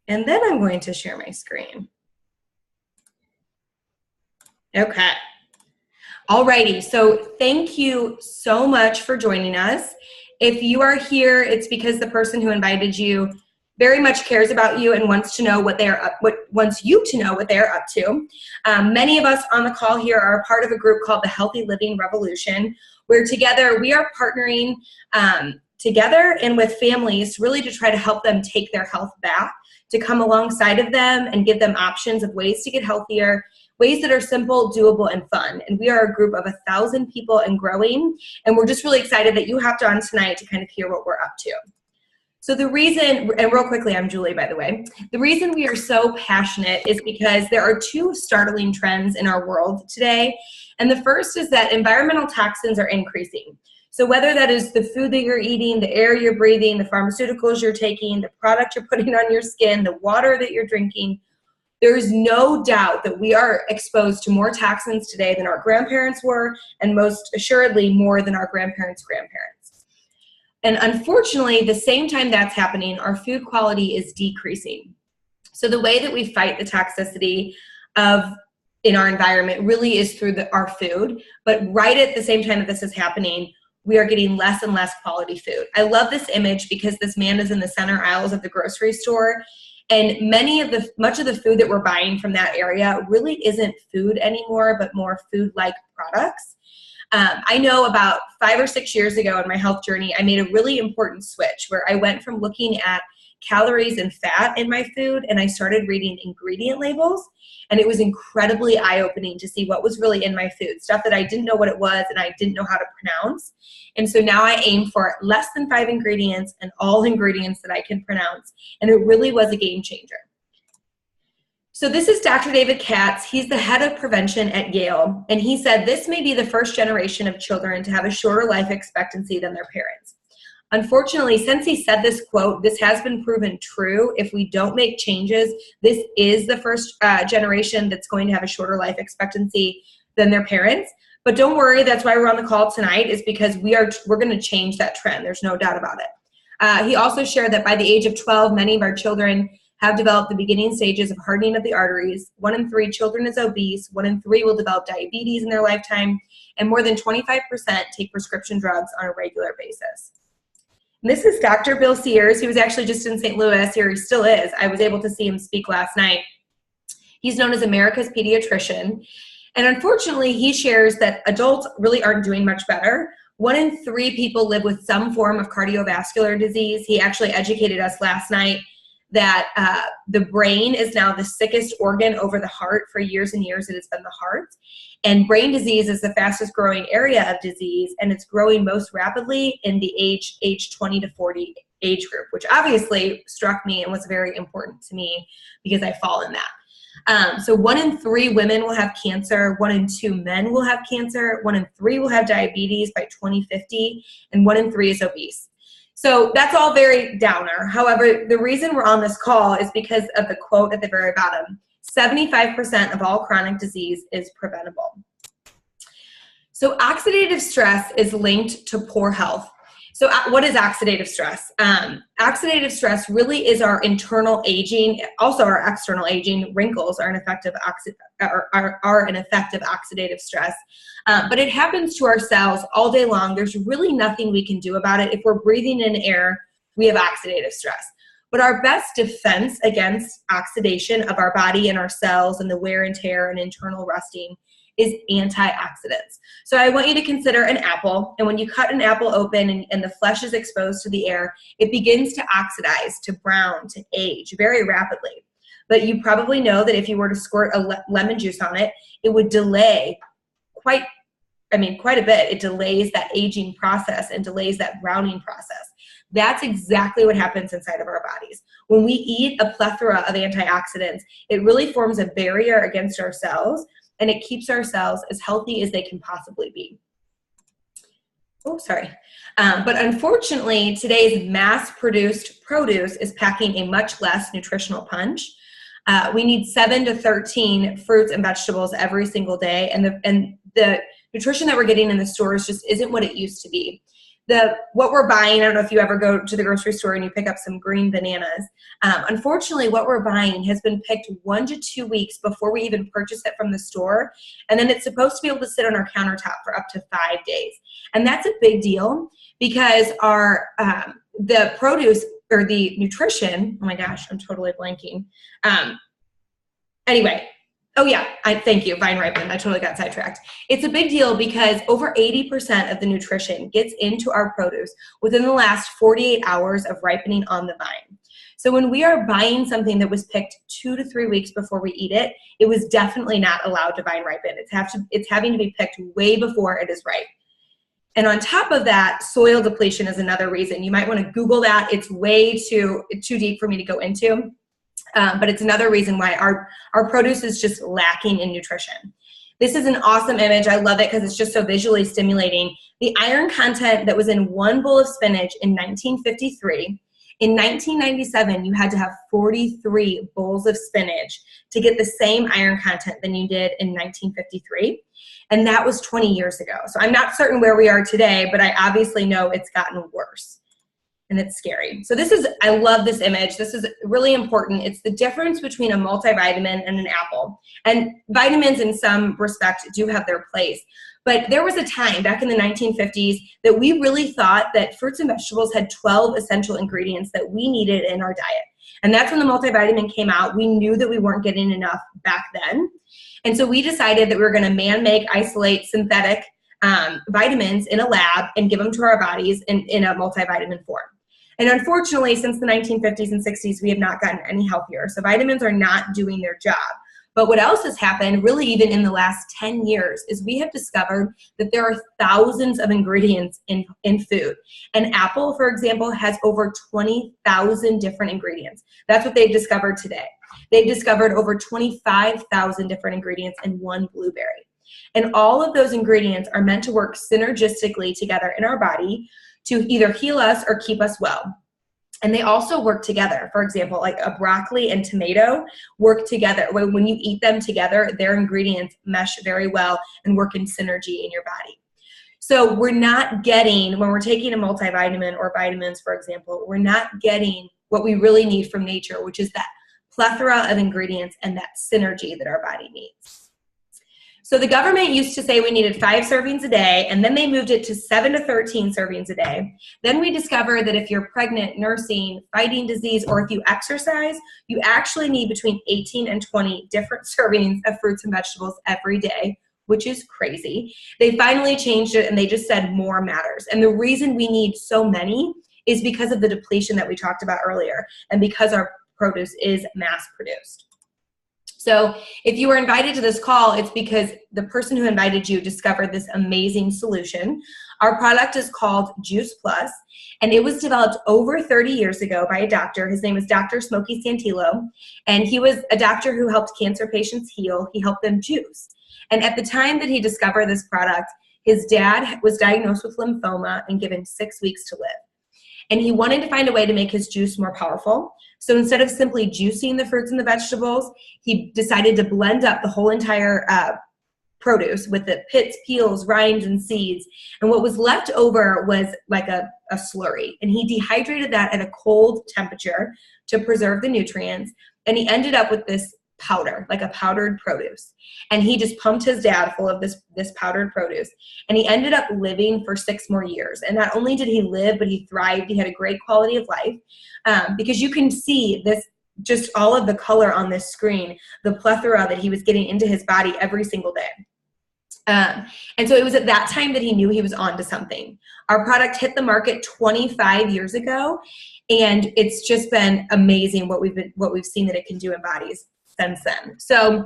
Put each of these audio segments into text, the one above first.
And then I'm going to share my screen. Okay. Alrighty, so thank you so much for joining us. If you are here, it's because the person who invited you very much cares about you and wants to know wants you to know what they're up to. Many of us on the call here are a part of a group called the Healthy Living Revolution, where together we are partnering together and with families really to try to help them take their health back, to come alongside of them and give them options of ways to get healthier, ways that are simple, doable, and fun. And we are a group of 1,000 people and growing, and we're just really excited that you hopped on tonight to kind of hear what we're up to. So the reason, and real quickly, I'm Julie, by the way, the reason we are so passionate is because there are two startling trends in our world today. And the first is that environmental toxins are increasing. So whether that is the food that you're eating, the air you're breathing, the pharmaceuticals you're taking, the product you're putting on your skin, the water that you're drinking, there is no doubt that we are exposed to more toxins today than our grandparents were, and most assuredly more than our grandparents' grandparents. And unfortunately, the same time that's happening, our food quality is decreasing. So the way that we fight the toxicity in our environment really is through our food, but right at the same time that this is happening, we are getting less and less quality food. I love this image because this man is in the center aisles of the grocery store, and much of the food that we're buying from that area really isn't food anymore, but more food-like products. I know about 5 or 6 years ago in my health journey, I made a really important switch where I went from looking at calories and fat in my food, and I started reading ingredient labels, and it was incredibly eye-opening to see what was really in my food, stuff that I didn't know what it was and I didn't know how to pronounce. And so now I aim for less than 5 ingredients and all ingredients that I can pronounce, and it really was a game changer. So this is Dr. David Katz. He's the head of prevention at Yale, and he said this may be the first generation of children to have a shorter life expectancy than their parents. Unfortunately, since he said this quote, this has been proven true. If we don't make changes, this is the first generation that's going to have a shorter life expectancy than their parents. But don't worry, that's why we're on the call tonight, is because we're going to change that trend. There's no doubt about it. He also shared that by the age of 12, many of our children have developed the beginning stages of hardening of the arteries. 1 in 3 children is obese. 1 in 3 will develop diabetes in their lifetime. And more than 25% take prescription drugs on a regular basis. And this is Dr. Bill Sears. He was actually just in St. Louis, or he still is. I was able to see him speak last night. He's known as America's pediatrician. And unfortunately, he shares that adults really aren't doing much better. 1 in 3 people live with some form of cardiovascular disease. He actually educated us last night that the brain is now the sickest organ over the heart. For years and years, it has been the heart. And brain disease is the fastest growing area of disease, and it's growing most rapidly in the age 20 to 40 age group, which obviously struck me and was very important to me because I fall in that. So 1 in 3 women will have cancer, 1 in 2 men will have cancer, 1 in 3 will have diabetes by 2050, and 1 in 3 is obese. So that's all very downer. However, the reason we're on this call is because of the quote at the very bottom. 75% of all chronic disease is preventable. So oxidative stress is linked to poor health. So what is oxidative stress? Oxidative stress really is our internal aging, also our external aging. Wrinkles are an effective oxidative stress. But it happens to our cells all day long. There's really nothing we can do about it. If we're breathing in air, we have oxidative stress. But our best defense against oxidation of our body and our cells and the wear and tear and internal rusting is antioxidants. So I want you to consider an apple, and when you cut an apple open and the flesh is exposed to the air, it begins to oxidize, to brown, to age very rapidly. But you probably know that if you were to squirt lemon juice on it, it would delay quite a bit. It delays that aging process and delays that browning process. That's exactly what happens inside of our bodies. When we eat a plethora of antioxidants, it really forms a barrier against our cells, and it keeps our cells as healthy as they can possibly be. Oh, sorry. But unfortunately, today's mass-produced produce is packing a much less nutritional punch. We need 7 to 13 fruits and vegetables every single day, and the nutrition that we're getting in the stores just isn't what it used to be. what we're buying, I don't know if you ever go to the grocery store and you pick up some green bananas. Unfortunately, what we're buying has been picked 1 to 2 weeks before we even purchase it from the store. And then it's supposed to be able to sit on our countertop for up to 5 days. And that's a big deal because the produce or the nutrition, oh my gosh, I'm totally blanking. Anyway, oh yeah, thank you, vine ripened. I totally got sidetracked. It's a big deal because over 80% of the nutrition gets into our produce within the last 48 hours of ripening on the vine. So when we are buying something that was picked 2 to 3 weeks before we eat it, it was definitely not allowed to vine ripen. It's having to be picked way before it is ripe. And on top of that, soil depletion is another reason. You might want to Google that. It's way too deep for me to go into. But it's another reason why our produce is just lacking in nutrition. This is an awesome image. I love it because it's just so visually stimulating. The iron content that was in 1 bowl of spinach in 1953, in 1997, you had to have 43 bowls of spinach to get the same iron content than you did in 1953. And that was 20 years ago. So I'm not certain where we are today, but I obviously know it's gotten worse. And it's scary. So I love this image. This is really important. It's the difference between a multivitamin and an apple. And vitamins in some respect do have their place. But there was a time back in the 1950s that we really thought that fruits and vegetables had 12 essential ingredients that we needed in our diet. And that's when the multivitamin came out. We knew that we weren't getting enough back then. And so we decided that we were going to man-make, isolate synthetic vitamins in a lab and give them to our bodies in a multivitamin form. And unfortunately, since the 1950s and 60s, we have not gotten any healthier. So vitamins are not doing their job. But what else has happened, really even in the last 10 years, is we have discovered that there are thousands of ingredients in food. An apple, for example, has over 20,000 different ingredients. That's what they've discovered today. They've discovered over 25,000 different ingredients in one blueberry. And all of those ingredients are meant to work synergistically together in our body to either heal us or keep us well. And they also work together. For example, like a broccoli and tomato work together. When you eat them together, their ingredients mesh very well and work in synergy in your body. So we're not getting, when we're taking a multivitamin or vitamins, for example, we're not getting what we really need from nature, which is that plethora of ingredients and that synergy that our body needs. So the government used to say we needed 5 servings a day, and then they moved it to 7 to 13 servings a day. Then we discovered that if you're pregnant, nursing, fighting disease, or if you exercise, you actually need between 18 and 20 different servings of fruits and vegetables every day, which is crazy. They finally changed it, and they just said more matters. And the reason we need so many is because of the depletion that we talked about earlier, and because our produce is mass produced. So if you were invited to this call, it's because the person who invited you discovered this amazing solution. Our product is called Juice Plus, and it was developed over 30 years ago by a doctor. His name is Dr. Smokey Santillo, and he was a doctor who helped cancer patients heal. He helped them juice. And at the time that he discovered this product, his dad was diagnosed with lymphoma and given 6 weeks to live. And he wanted to find a way to make his juice more powerful. So instead of simply juicing the fruits and the vegetables, he decided to blend up the whole entire produce with the pits, peels, rinds, and seeds. And what was left over was like a slurry. And he dehydrated that at a cold temperature to preserve the nutrients. And he ended up with this powder, like a powdered produce. And he just pumped his dad full of this powdered produce. And he ended up living for 6 more years. And not only did he live, but he thrived. He had a great quality of life because you can see this, just all of the color on this screen, the plethora that he was getting into his body every single day. And so it was at that time that he knew he was onto something. Our product hit the market 25 years ago, and it's just been amazing what we've seen that it can do in bodies since then. So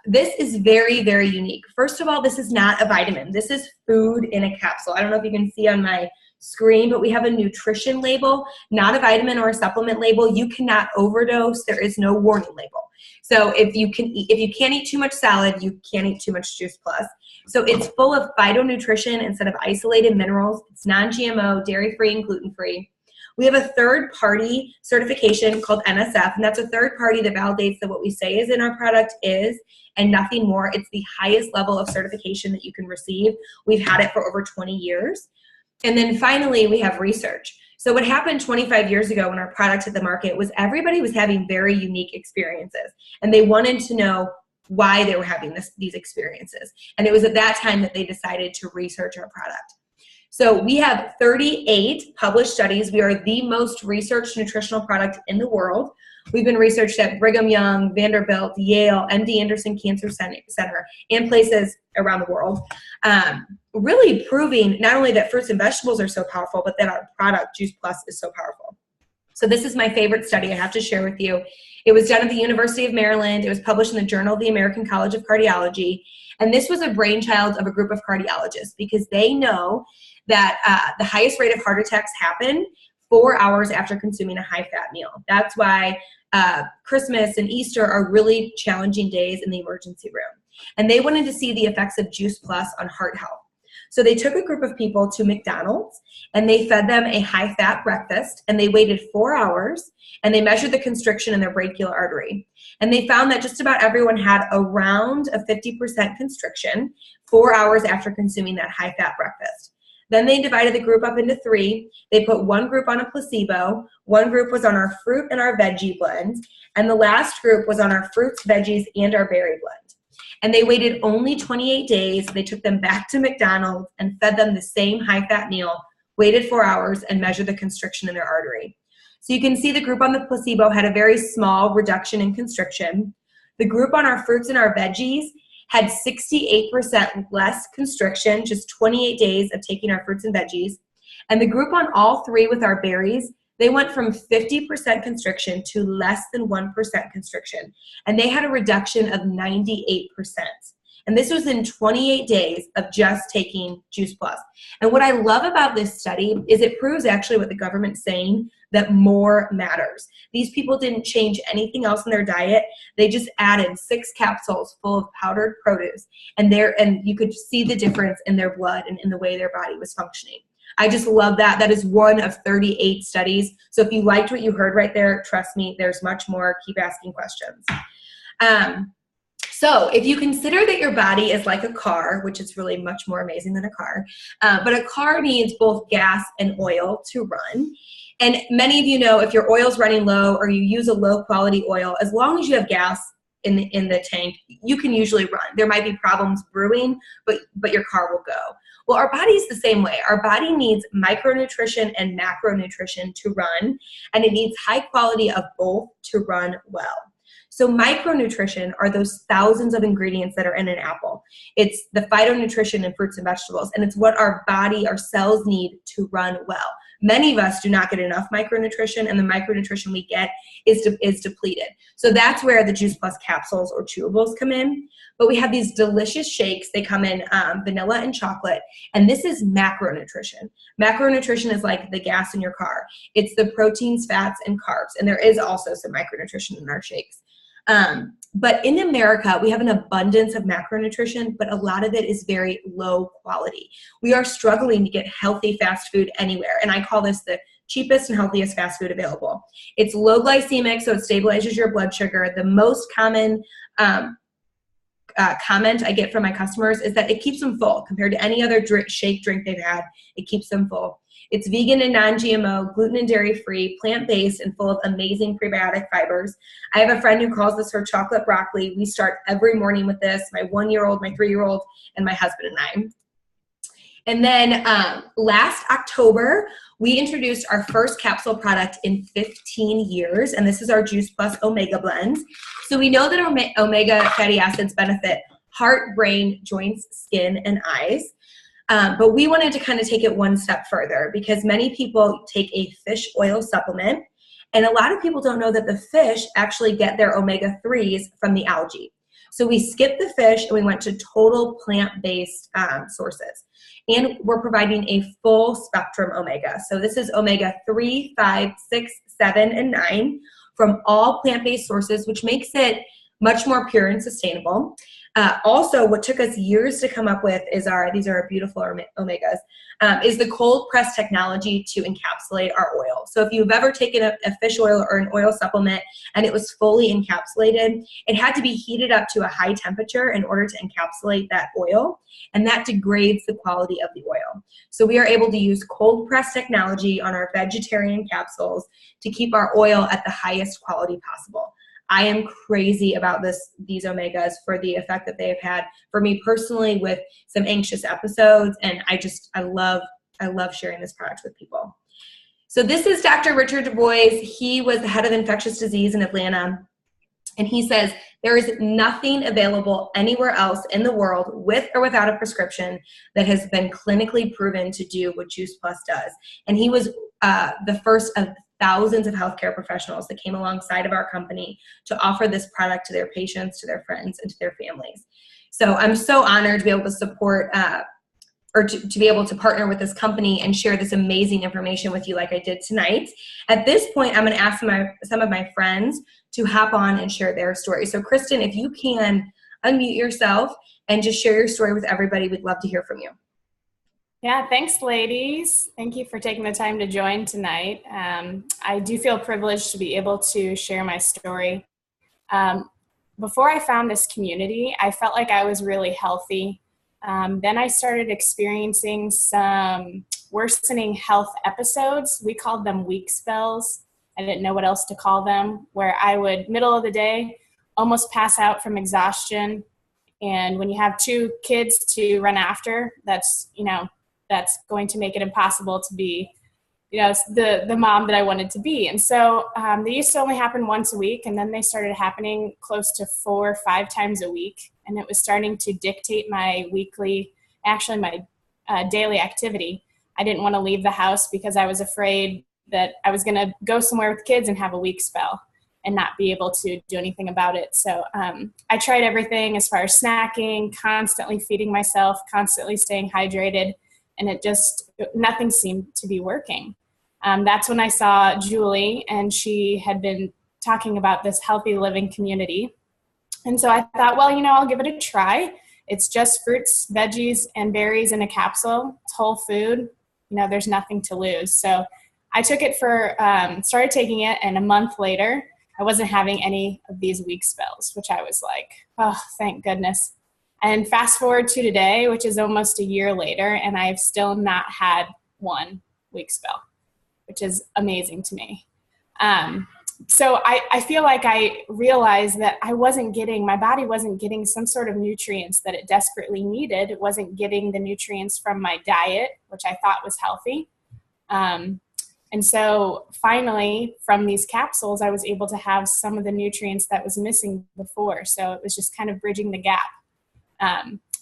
this is very, very unique. First of all, this is not a vitamin. This is food in a capsule. I don't know if you can see on my screen, but we have a nutrition label, not a vitamin or a supplement label. You cannot overdose. There is no warning label. So if you can't eat too much salad, you can't eat too much Juice Plus. So it's full of phytonutrition instead of isolated minerals. It's non-GMO, dairy-free, and gluten-free. We have a third-party certification called NSF, and that's a third party that validates that what we say is in our product is, and nothing more. It's the highest level of certification that you can receive. We've had it for over 20 years. And then finally, we have research. So what happened 25 years ago when our product hit the market was everybody was having very unique experiences, and they wanted to know why they were having these experiences. And it was at that time that they decided to research our product. So we have 38 published studies. We are the most researched nutritional product in the world. We've been researched at Brigham Young, Vanderbilt, Yale, MD Anderson Cancer Center, and places around the world, really proving not only that fruits and vegetables are so powerful, but that our product, Juice Plus, is so powerful. So this is my favorite study I have to share with you. It was done at the University of Maryland. It was published in the Journal of the American College of Cardiology. And this was a brainchild of a group of cardiologists because they know that the highest rate of heart attacks happen 4 hours after consuming a high-fat meal. That's why Christmas and Easter are really challenging days in the emergency room. And they wanted to see the effects of Juice Plus on heart health. So they took a group of people to McDonald's and they fed them a high-fat breakfast, and they waited 4 hours and they measured the constriction in their brachial artery. And they found that just about everyone had around a 50% constriction 4 hours after consuming that high-fat breakfast. Then they divided the group up into three. They put one group on a placebo, one group was on our fruit and our veggie blend, and the last group was on our fruits, veggies, and our berry blend. And they waited only 28 days. They took them back to McDonald's and fed them the same high-fat meal, waited 4 hours, and measured the constriction in their artery. So you can see the group on the placebo had a very small reduction in constriction. The group on our fruits and our veggies had 68% less constriction, just 28 days of taking our fruits and veggies. And the group on all three with our berries, they went from 50% constriction to less than 1% constriction. And they had a reduction of 98%. And this was in 28 days of just taking Juice Plus. And what I love about this study is it proves actually what the government's saying, that more matters. These people didn't change anything else in their diet. They just added 6 capsules full of powdered produce. And you could see the difference in their blood and in the way their body was functioning. I just love that. That is one of 38 studies. So if you liked what you heard right there, trust me, there's much more. Keep asking questions. So if you consider that your body is like a car, which is really much more amazing than a car, but a car needs both gas and oil to run. And many of you know if your oil's running low or you use a low quality oil, as long as you have gas in the tank, you can usually run. There might be problems brewing, but your car will go. Well, our body's the same way. Our body needs micronutrition and macronutrition to run, and it needs high quality of both to run well. So micronutrition are those thousands of ingredients that are in an apple. It's the phytonutrition in fruits and vegetables, and it's what our body, our cells need to run well. Many of us do not get enough micronutrition, and the micronutrition we get is depleted. So that's where the Juice Plus capsules or chewables come in. But we have these delicious shakes. They come in vanilla and chocolate, and this is macronutrition. Macronutrition is like the gas in your car. It's the proteins, fats, and carbs, and there is also some micronutrition in our shakes. But in America, we have an abundance of macronutrition, but a lot of it is very low quality. We are struggling to get healthy fast food anywhere, and I call this the cheapest and healthiest fast food available. It's low glycemic, so it stabilizes your blood sugar. The most common comment I get from my customers is that it keeps them full compared to any other shake drink they've had. It keeps them full. It's vegan and non-GMO, gluten and dairy-free, plant-based, and full of amazing prebiotic fibers. I have a friend who calls this her chocolate broccoli. We start every morning with this, my 1-year-old, my 3-year-old, and my husband and I. And then last October, we introduced our first capsule product in 15 years, and this is our Juice Plus Omega Blend. So we know that omega fatty acids benefit heart, brain, joints, skin, and eyes. But we wanted to kind of take it one step further because many people take a fish oil supplement, and a lot of people don't know that the fish actually get their omega-3s from the algae. So we skipped the fish and we went to total plant-based sources. And we're providing a full spectrum omega. So this is omega-3, 5, 6, 7, and 9 from all plant-based sources, which makes it much more pure and sustainable. Also, what took us years to come up with is these are beautiful omegas, is the cold press technology to encapsulate our oil. So if you've ever taken a fish oil or an oil supplement and it was fully encapsulated, it had to be heated up to a high temperature in order to encapsulate that oil, and that degrades the quality of the oil. So we are able to use cold press technology on our vegetarian capsules to keep our oil at the highest quality possible. I am crazy about these omegas for the effect that they've had for me personally with some anxious episodes, and I love sharing this product with people. So this is Dr. Richard Du Bois. He was the head of infectious disease in Atlanta, and he says there is nothing available anywhere else in the world with or without a prescription that has been clinically proven to do what Juice Plus does. And he was the first of thousands of healthcare professionals that came alongside of our company to offer this product to their patients, to their friends, and to their families. So I'm so honored to be able to support or to be able to partner with this company and share this amazing information with you like I did tonight. At this point, I'm going to ask some of my friends to hop on and share their story. So Kristen, if you can unmute yourself and just share your story with everybody, we'd love to hear from you. Yeah, thanks, ladies. Thank you for taking the time to join tonight. I do feel privileged to be able to share my story. Before I found this community, I felt like I was really healthy. Then I started experiencing some worsening health episodes. We called them weak spells. I didn't know what else to call them, where I would, middle of the day, almost pass out from exhaustion. And when you have 2 kids to run after, that's going to make it impossible to be, the mom that I wanted to be. And so they used to only happen once a week, and then they started happening close to 4 or 5 times a week. And it was starting to dictate my daily activity. I didn't want to leave the house because I was afraid that I was going to go somewhere with kids and have a weak spell and not be able to do anything about it. So I tried everything as far as snacking, constantly feeding myself, constantly staying hydrated, and nothing seemed to be working. That's when I saw Julie, and she had been talking about this healthy living community. And so I thought, well, I'll give it a try. It's just fruits, veggies, and berries in a capsule. It's whole food. There's nothing to lose. So I took it started taking it, and a month later, I wasn't having any of these weak spells, which I was like, oh, thank goodness. And fast forward to today, which is almost a year later, and I've still not had one weak spell, which is amazing to me. So I feel like I realized that my body wasn't getting some sort of nutrients that it desperately needed. It wasn't getting the nutrients from my diet, which I thought was healthy. And so finally, from these capsules, I was able to have some of the nutrients that was missing before. So it was just kind of bridging the gap.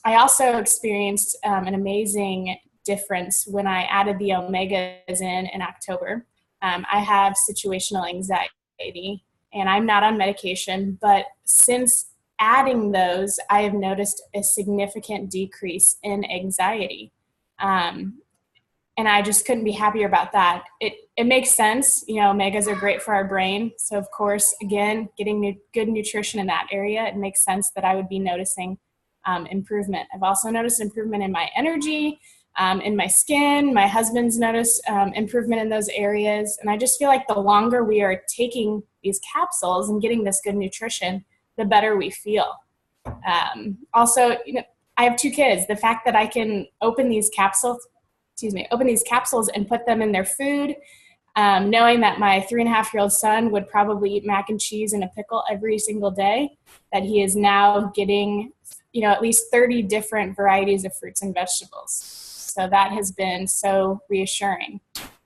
I also experienced an amazing difference when I added the omegas in October. I have situational anxiety, and I'm not on medication, but since adding those, I have noticed a significant decrease in anxiety. And I just couldn't be happier about that. It makes sense. Omegas are great for our brain. So of course, again, getting good nutrition in that area, it makes sense that I would be noticing improvement. I've also noticed improvement in my energy, in my skin. My husband's noticed improvement in those areas. And I just feel like the longer we are taking these capsules and getting this good nutrition, the better we feel. Also, I have 2 kids. The fact that I can open these capsules and put them in their food, knowing that my 3.5-year-old son would probably eat mac and cheese and a pickle every single day, that he is now getting, at least 30 different varieties of fruits and vegetables. So that has been so reassuring.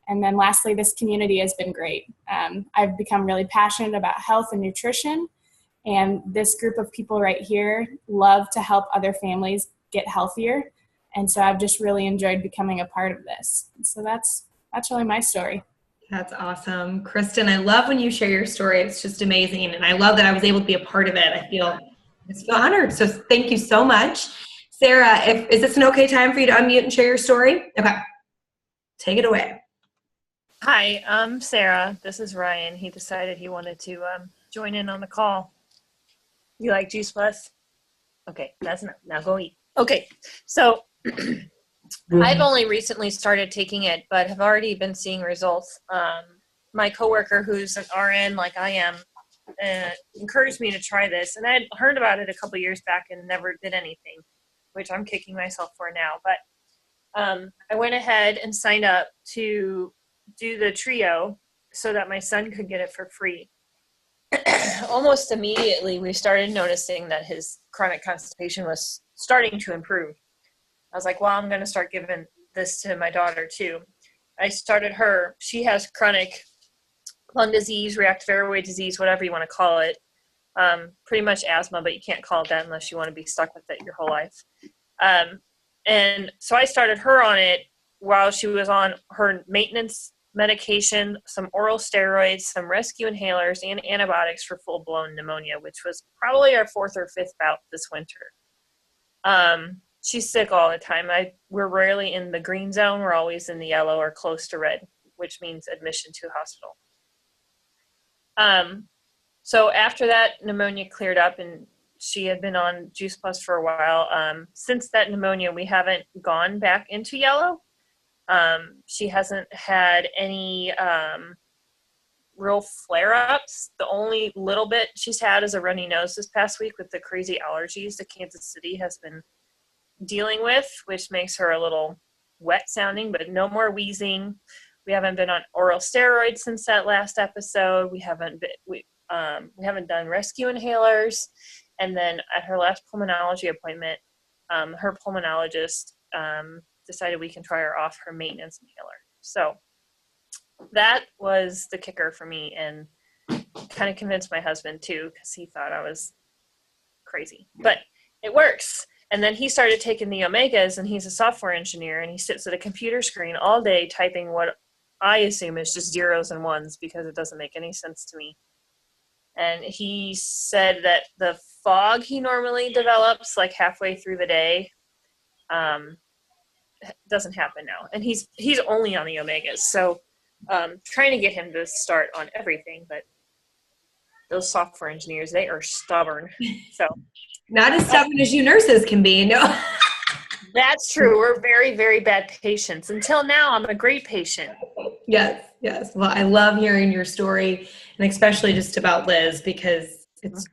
And then lastly, this community has been great. I've become really passionate about health and nutrition, and this group of people right here love to help other families get healthier. And so I've just really enjoyed becoming a part of this. So that's really my story. That's awesome. Kristen, I love when you share your story. It's just amazing. And I love that I was able to be a part of it. I feel honored. So thank you so much. Sarah, is this an okay time for you to unmute and share your story? Okay. Take it away. Hi, I'm Sarah. This is Ryan. He decided he wanted to join in on the call. You like Juice Plus? Okay, that's enough. Now go eat. Okay, so I've only recently started taking it, but have already been seeing results. My coworker, who's an RN like I am, encouraged me to try this, and I had heard about it a couple years back and never did anything, which I'm kicking myself for now. But I went ahead and signed up to do the trio so that my son could get it for free. Almost immediately, we started noticing that his chronic constipation was starting to improve. I was like, well, I'm going to start giving this to my daughter too. I started her. She has chronic lung disease, reactive airway disease, whatever you want to call it. Pretty much asthma, but you can't call it that unless you want to be stuck with it your whole life. And so I started her on it while she was on her maintenance medication, some oral steroids, some rescue inhalers, and antibiotics for full-blown pneumonia, which was probably our 4th or 5th bout this winter. She's sick all the time. We're rarely in the green zone. We're always in the yellow or close to red, which means admission to hospital. So after that, pneumonia cleared up, and she had been on Juice Plus for a while. Since that pneumonia, we haven't gone back into yellow. She hasn't had any real flare-ups. The only little bit she's had is a runny nose this past week with the crazy allergies that Kansas City has been dealing with, which makes her a little wet sounding, but no more wheezing. We haven't been on oral steroids since that last episode. We haven't done rescue inhalers. And then at her last pulmonology appointment, her pulmonologist decided we can try her off her maintenance inhaler. So that was the kicker for me, and kind of convinced my husband too, because he thought I was crazy. But it works. And then he started taking the omegas, and he's a software engineer, and he sits at a computer screen all day typing what I assume is just zeros and ones, because it doesn't make any sense to me. And he said that the fog he normally develops like halfway through the day doesn't happen now. And he's only on the omegas. So trying to get him to start on everything, but those software engineers, they are stubborn. So not as stubborn as you nurses can be. No. That's true. We're very, very bad patients. Until now, I'm a great patient. Yes, yes. Well, I love hearing your story, and especially just about Liz, because it's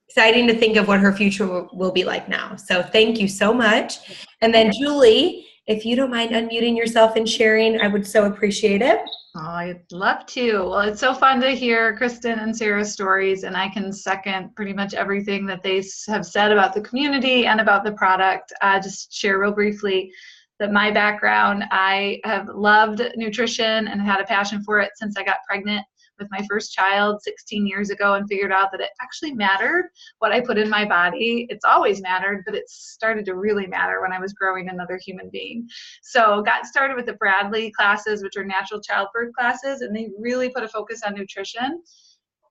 exciting to think of what her future will be like now. So thank you so much. And then Julie, if you don't mind unmuting yourself and sharing, I would so appreciate it. Oh, I'd love to. Well, it's so fun to hear Kristen and Sarah's stories, and I can second pretty much everything that they have said about the community and about the product. Just share real briefly that my background, I have loved nutrition and had a passion for it since I got pregnant with my first child 16 years ago, and figured out that it actually mattered what I put in my body. It's always mattered, but it started to really matter when I was growing another human being. So got started with the Bradley classes, which are natural childbirth classes, and they really put a focus on nutrition.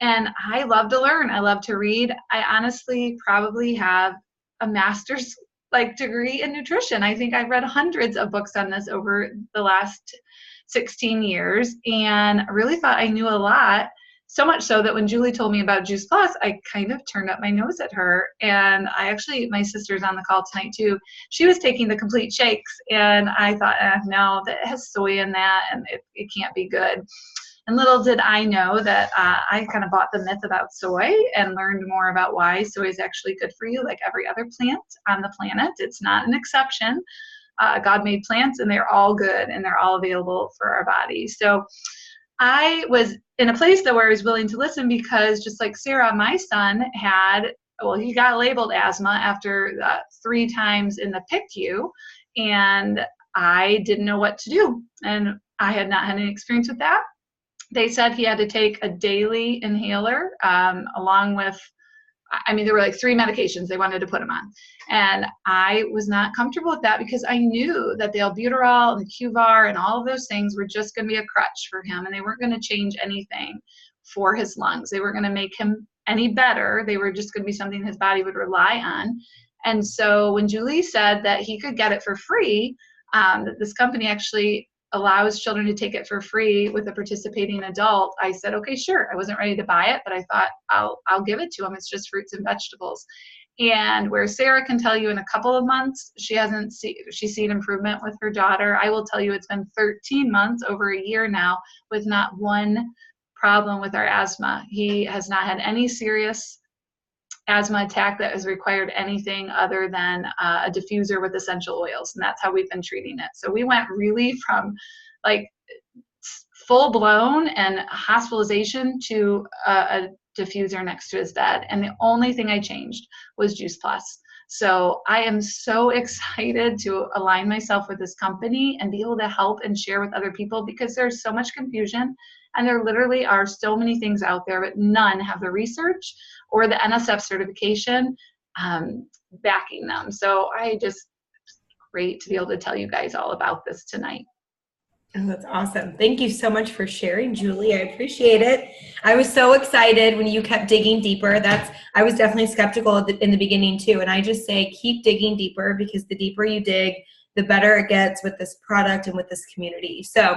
And I love to learn. I love to read. I honestly probably have a master's degree in nutrition. I think I've read hundreds of books on this over the last 16 years, and I really thought I knew a lot, so much so that when Julie told me about Juice Plus, I kind of turned up my nose at her. And my sister's on the call tonight too. She was taking the complete shakes, and I thought, no, that has soy in that, and it can't be good. And little did I know that I kind of bought the myth about soy and learned more about why soy is actually good for you, like every other plant on the planet. It's not an exception. God made plants, and they're all good, and they're all available for our bodies. So I was in a place where I was willing to listen, because just like Sarah, my son he got labeled asthma after 3 times in the PICU, and I didn't know what to do. And I had not had any experience with that. They said he had to take a daily inhaler along with, there were 3 medications they wanted to put him on. And I was not comfortable with that, because I knew that the albuterol and the Qvar and all of those things were just going to be a crutch for him, and they weren't going to change anything for his lungs. They weren't going to make him any better. They were just going to be something his body would rely on. And so when Julie said that he could get it for free, that this company actually allows children to take it for free with a participating adult, I said, okay, sure. I wasn't ready to buy it, but I thought I'll give it to them. It's just fruits and vegetables. And where Sarah can tell you in a couple of months she's seen improvement with her daughter, I will tell you it's been 13 months, over a year now, with not one problem with our asthma. He has not had any serious asthma attack that has required anything other than a diffuser with essential oils, and that's how we've been treating it. So we went really from like full blown and hospitalization to a diffuser next to his bed, and the only thing I changed was Juice Plus. So I am so excited to align myself with this company and be able to help and share with other people, because there's so much confusion and there literally are so many things out there, but none have the research or the NSF certification backing them. So great to be able to tell you guys all about this tonight. Oh, that's awesome. Thank you so much for sharing, Julie. I appreciate it. I was so excited when you kept digging deeper. I was definitely skeptical in the beginning too. And I just say, keep digging deeper, because the deeper you dig, the better it gets with this product and with this community. So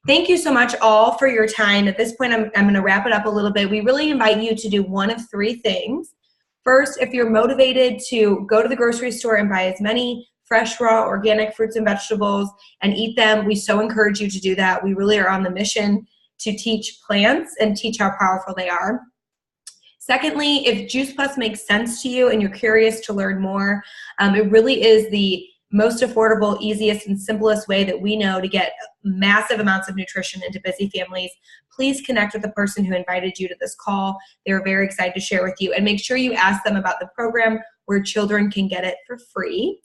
thank you so much all for your time. At this point, I'm going to wrap it up a little bit. We really invite you to do one of three things. First, if you're motivated to go to the grocery store and buy as many fresh, raw, organic fruits and vegetables and eat them, we so encourage you to do that. We really are on the mission to teach plants and teach how powerful they are. Secondly, if Juice Plus makes sense to you and you're curious to learn more, it really is the most affordable, easiest, and simplest way that we know to get massive amounts of nutrition into busy families. Please connect with the person who invited you to this call. They were very excited to share with you. And make sure you ask them about the program where children can get it for free.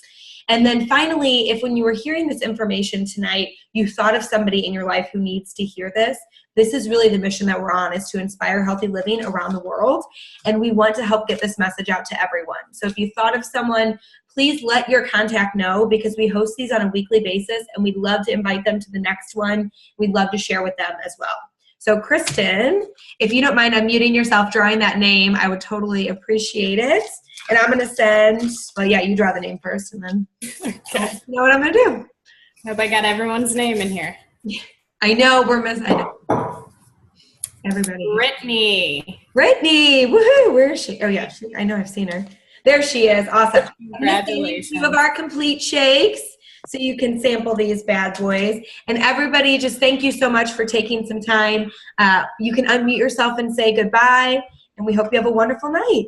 And then finally, if when you were hearing this information tonight, you thought of somebody in your life who needs to hear this, this is really the mission that we're on, is to inspire healthy living around the world. And we want to help get this message out to everyone. So if you thought of someone, please let your contact know, because we host these on a weekly basis and we'd love to invite them to the next one. We'd love to share with them as well. So Kristen, if you don't mind unmuting yourself, drawing that name, I would totally appreciate it. And I'm going to send, well, yeah, you draw the name first and then Okay. you know what I'm going to do. Hope I got everyone's name in here. I know we're missing. I know. Everybody. Brittany. Brittany, woohoo! Where is she? Oh yeah, I know I've seen her. There she is. Awesome. Congratulations. Two of our complete shakes, so you can sample these bad boys. And everybody, just thank you so much for taking some time. You can unmute yourself and say goodbye, and we hope you have a wonderful night.